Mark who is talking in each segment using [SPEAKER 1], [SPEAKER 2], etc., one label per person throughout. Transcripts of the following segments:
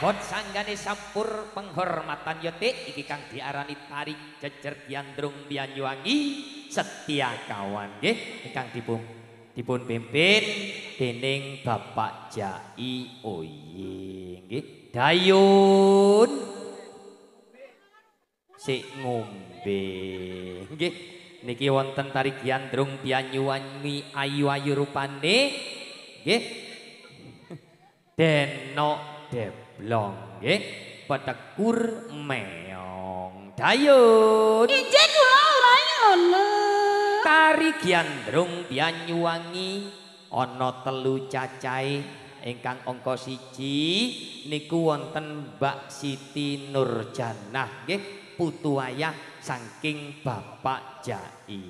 [SPEAKER 1] Abot sanggane sampur penghormatan yote iki kang diarani tari jejer Giandrung Banyuwangi setia kawan nggih ingkang dipun pimpin dening Bapak Jai Oye nggih Dayun sik ngombe nggih niki wonten tari Giandrung Banyuwangi ayu-ayu rupane nggih Denok Deblong nggih petekur meong dayun
[SPEAKER 2] injih kula ora ngono
[SPEAKER 1] tari Giandrung Banyuwangi ana 3 cacahe ingkang angka 1 niku wonten Mbak Siti Nurjanah nggih putu ayah saking Bapak Jai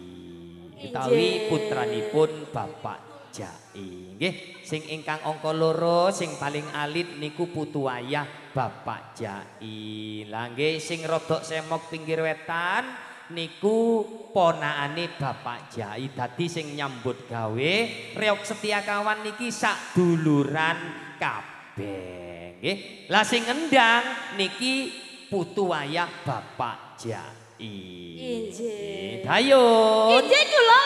[SPEAKER 1] utawi putranipun Bapak Jai nggih sing ingkang angka 2 sing paling alit niku putu ayah Bapak Jai lah nggih sing rodok semok pinggir wetan niku ponakane Bapak Jai dadi sing nyambut gawe reok Setiakawan niki sak duluran kabeh nggih lah sing ngendang niki putu ayah Bapak Jai
[SPEAKER 2] injih
[SPEAKER 1] dayun
[SPEAKER 2] injih kula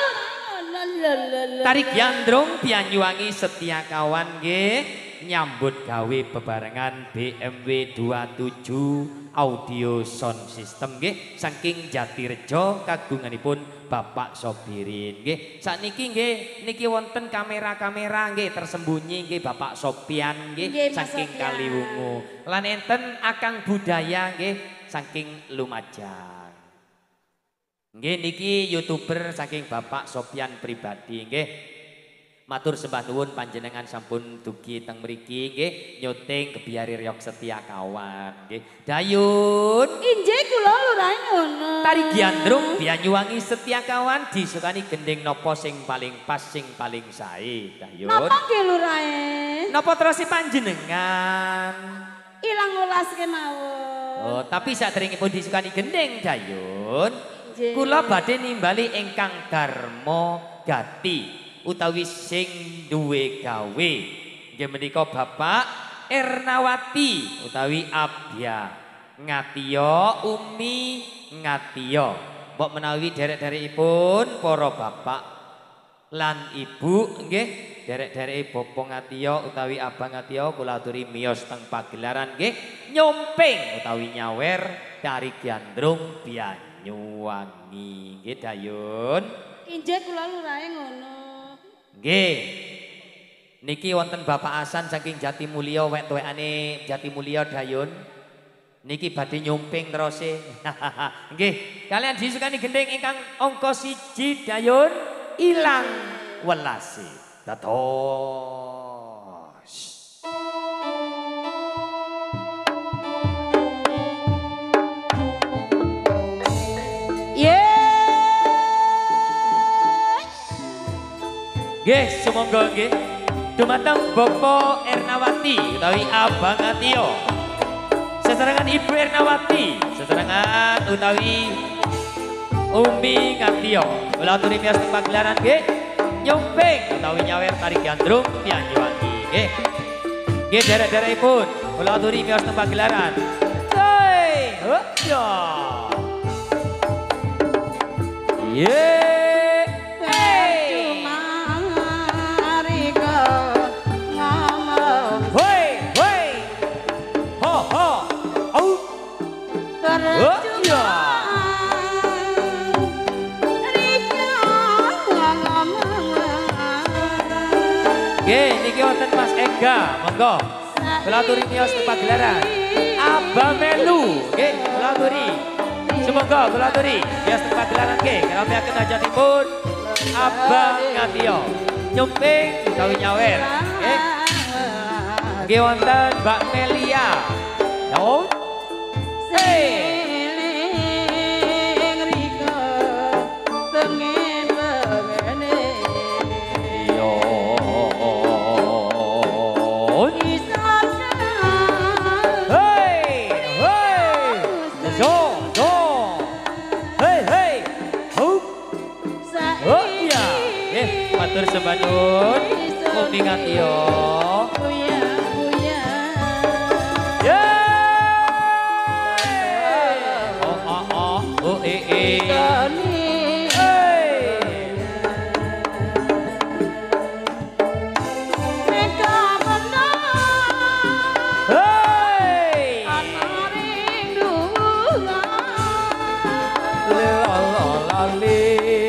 [SPEAKER 1] tari Giandrung Banyuwangi Setiakawan nggih nyambut gawe bebarengan BMW 27 audio sound system nggih saking Jatirejo kagunganipun Bapak Sobirin nggih sakniki nggih niki wonten kamera-kamera nggih tersembunyi nggih Bapak Sopian nggih saking Kaliwungu lan enten Akang Budaya nggih saking Lumajang nggih niki YouTuber saking Bapak Sopian pribadi nggih matur sembah nuwun panjenengan sampun dugi teng mriki nggih nyuting Kebiari Reok Setiakawan nggih dayun
[SPEAKER 2] injih kula ora ngono
[SPEAKER 1] tari Giandrung Banyuwangi Setiakawan disukani gending napa sing paling pas sing paling sae dayun
[SPEAKER 2] napa nggih lurae
[SPEAKER 1] napa terus panjenengan
[SPEAKER 2] ilang ulas kemawon
[SPEAKER 1] oh tapi saderengipun disukani gending dayun
[SPEAKER 2] injih
[SPEAKER 1] kula badhe nimbali ingkang Darma Gati utawi sing duwe gawe nggih menika Bapak Ernawati utawi Abya Ngatiya Umi Ngatiya mbok menawi derek-derekipun para bapak lan ibu nggih derek-dereke Bapak Ngatiya utawi Abang Ngatiya kula aturi miyos teng pagelaran nggih nyomping utawi nyawer tari Giandrung Banyuwangi nggih dayun
[SPEAKER 2] injih kula lurae ngono
[SPEAKER 1] nggih. Niki wonten Bapak Asan saking Jatimulya wek-wekane Jatimulya dayun. Niki badhe nyumping terus e. Nggih, kalian disukani gending ingkang angka 1 dayun ilang welase. Dados. Nggih, sumangga nggih. Dumateng Bapak Ernawati utawi Abang Ngatiya. Sesarengan Ibu Ernawati, sesarengan utawi Umi Ngatiya. Kula aturi miyos teng pagelaran nggih. Nyomping utawi nyawer tari Giandrung Banyuwangi nggih. Nggih derek-derekipun kula aturi miyos teng pagelaran. Hei, ya. Yeay. Oh iya. Nggih, niki wonten Mas Ega, monggo. Kula aturi miyos teng pagelaran. Abah Melu, nggih, kula aturi. Semoga kula aturi miyos teng pagelaran nggih, ngrapiaken hajatipun Abah Ngatiya. Nyumping utawi nyawer, nggih. Nggih wonten Mbak Melia. Yo.
[SPEAKER 2] Seling rika pengen bengene
[SPEAKER 1] yo hey hey zo zo hey hey oh iya matur sembah nuwun Umi Ngatiya lali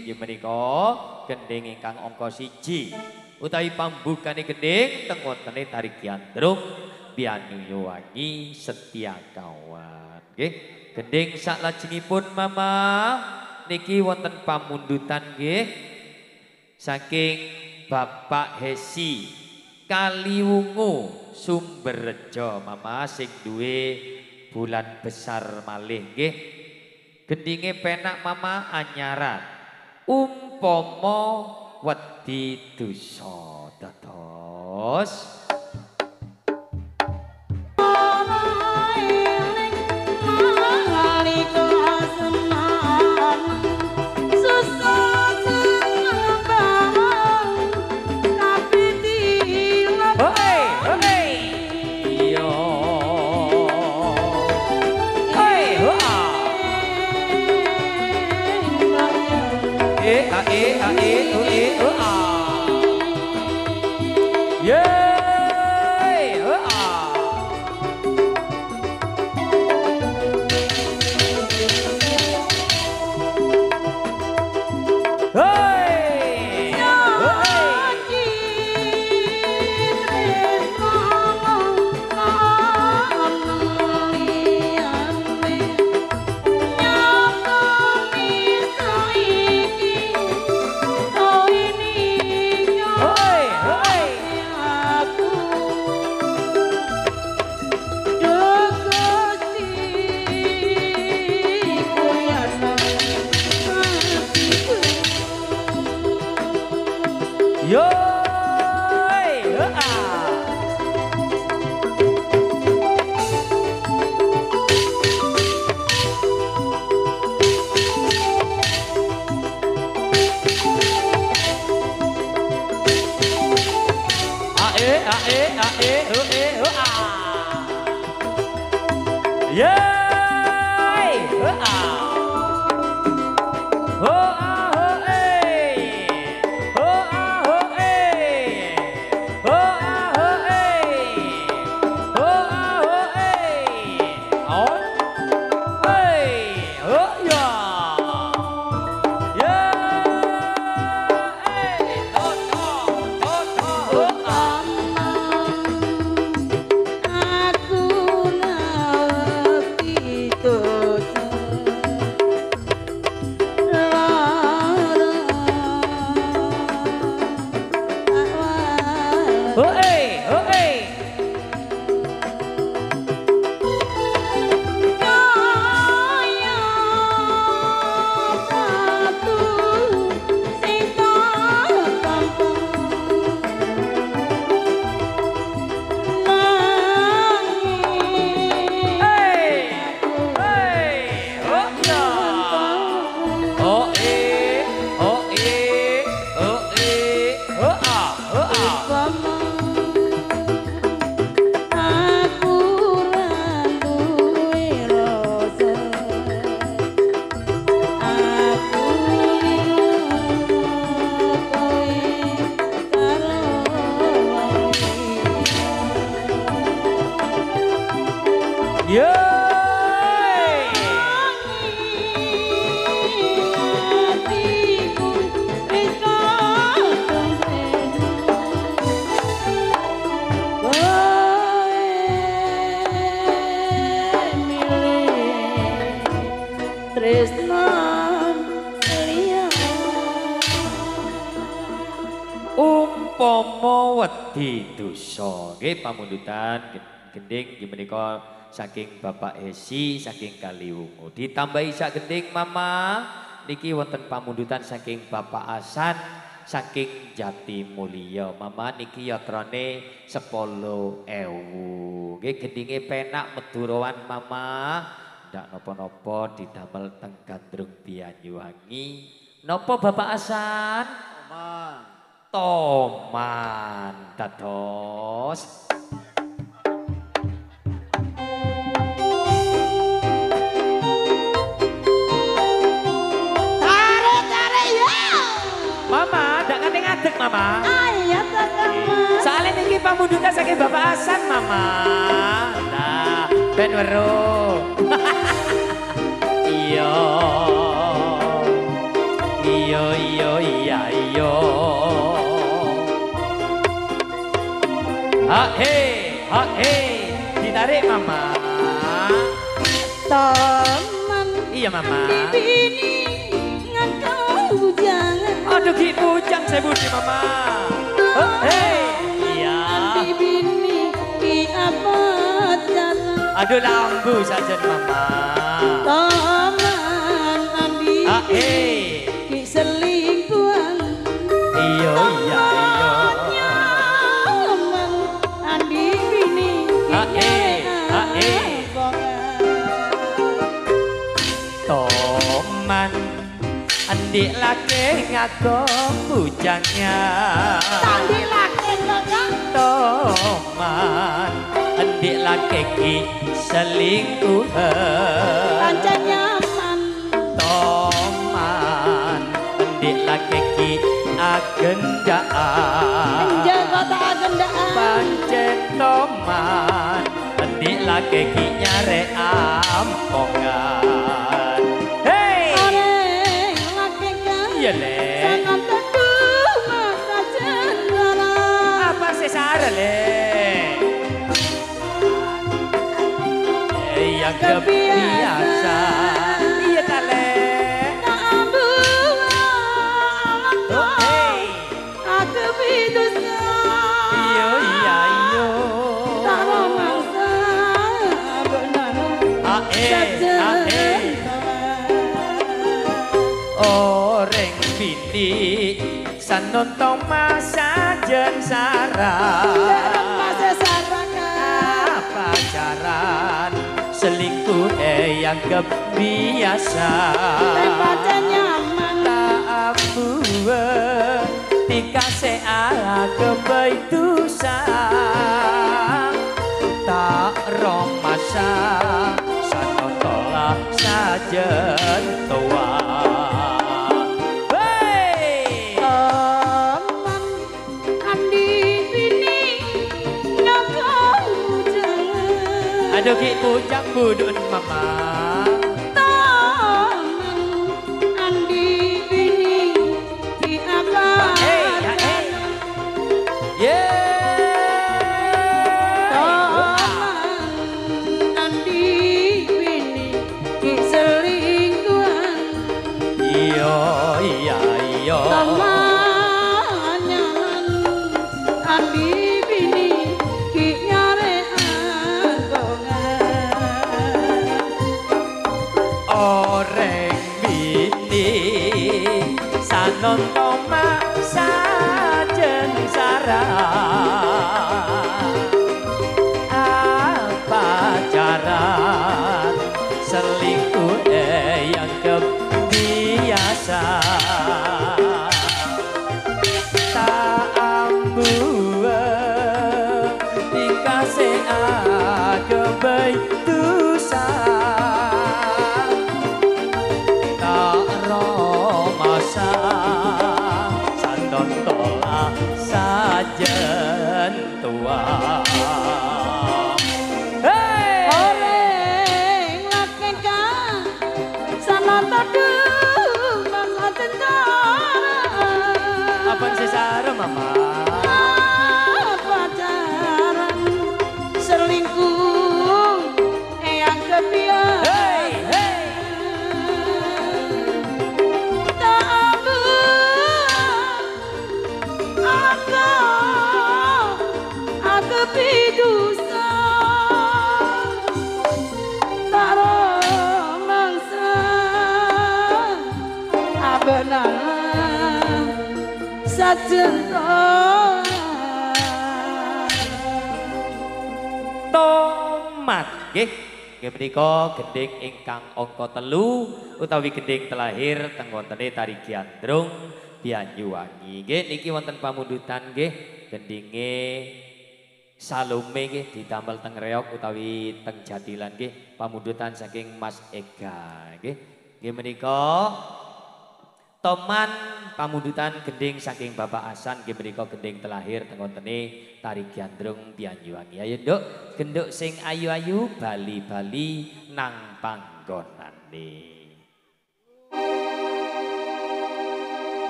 [SPEAKER 1] Nggih menika gending ingkang angka 1 utawi pambukane gending teng wontene Tari Giandrung Banyuwangi Setia Kawan. Nggih, gending saklajengipun Mama niki wonten pamundutan nggih saking Bapak Hesi Kaliwungu Sumberrejo Mama sing duwe bulan besar malih nggih. Gendinge penak Mama anyaran umpama wedi dosa dados wedi dosa. Nggih pamundutan gending nggih menika saking Bapak Hesi saking Kaliwungu. Ditambahi sak gending Mama niki wonten pamundutan saking Bapak Hasan saking Jatimulya. Mama niki yatrane 10.000. Nggih gendinge penak medurawan Mama. Ndak napa-napa didamel teng Gandrung Banyuwangi. Napa Bapak Hasan? Toman dados Mama.
[SPEAKER 2] Iya Mama.
[SPEAKER 1] Soalnya niki pamundutan saking Bapak Hasan Mama. Nah, ben weruh. Iya. Iya iya iya iya. Ha he. Ditarik Mama.
[SPEAKER 2] Teman.
[SPEAKER 1] Iya Mama.
[SPEAKER 2] Bini ngakau jangan.
[SPEAKER 1] Aduh ki bujang saya budi Mama. Hei, iya.
[SPEAKER 2] Bini ki apa jalan.
[SPEAKER 1] Aduh lambu saja Mama.
[SPEAKER 2] Taman andi. Ki selingkuhan.
[SPEAKER 1] Iya iya iya.
[SPEAKER 2] Taman andi bini.
[SPEAKER 1] Toman Andi laki ngaku bujangnya.
[SPEAKER 2] Andi laki ngaku.
[SPEAKER 1] Toman Andi laki ki selingkuhan.
[SPEAKER 2] Pancen nyaman.
[SPEAKER 1] Toman Andi laki ki agendaan.
[SPEAKER 2] Jaga tak agendaan.
[SPEAKER 1] Pancen toman Andi laki ki nyare ampongan.
[SPEAKER 2] Iya le. Sangat teduh mata cendera.
[SPEAKER 1] Apa sesara le? Yang kebiasa. Iya tak le.
[SPEAKER 2] Tak ambil aku bidusa.
[SPEAKER 1] Iyo iya iyo.
[SPEAKER 2] Tak romangsa benar.
[SPEAKER 1] Oreng bini sanontong masa jensaran.
[SPEAKER 2] Masa sarakan.
[SPEAKER 1] Pacaran selingkuh yang kebiasaan.
[SPEAKER 2] Pacar nyaman.
[SPEAKER 1] Tak abuwe dikasih kebaitusan. Tak romasa sanontong sajen tua. Aduh ki bujang budun Mama.
[SPEAKER 2] Taman andi bini ki apa? Taman andi bini ki selingkuhan.
[SPEAKER 1] Iya iya iya.
[SPEAKER 2] Taman nyaman andi bini ki nyare
[SPEAKER 1] oreng bini sanontong maksa jengsara. Pacaran selingkuh yang kebiasaan. Tak ambuwe dikasih kebaitusan. Sandon tolak sajen tua. Hey!
[SPEAKER 2] Oreng laki kan sana teduh masa tentara.
[SPEAKER 1] Apa sesara Mama?
[SPEAKER 2] Pacaran selingkuh yang kebiasaan.
[SPEAKER 1] Hey, hey.
[SPEAKER 2] Tak ambil kepidusa taro mangsa abenalan sajenta
[SPEAKER 1] tomat nggih nggih menika gending ingkang angka 3 utawi gending telahir teng wontene Tari Giandrung Banyuwangi nggih niki wonten pamundutan nggih gendinge Salome nggih didamel teng reok utawi teng Jatilan nggih pamundutan saking Mas Ega nggih nggih menika toman pamundutan gending saking Bapak Hasan nggih menika gending telahir teng wontene Tari Giandrung Banyuwangi. Ayo Nduk, genduk sing ayu-ayu bali-bali nang panggonane.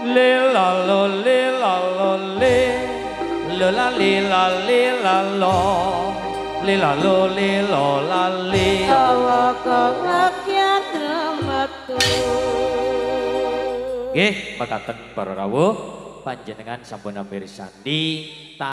[SPEAKER 1] Le la lo le la lo le lo la le la le la lo le la lo le lo la le
[SPEAKER 2] awa kang rakyat remetu.
[SPEAKER 1] Nggih, mekaten para rawuh panjenengan sampun mirsani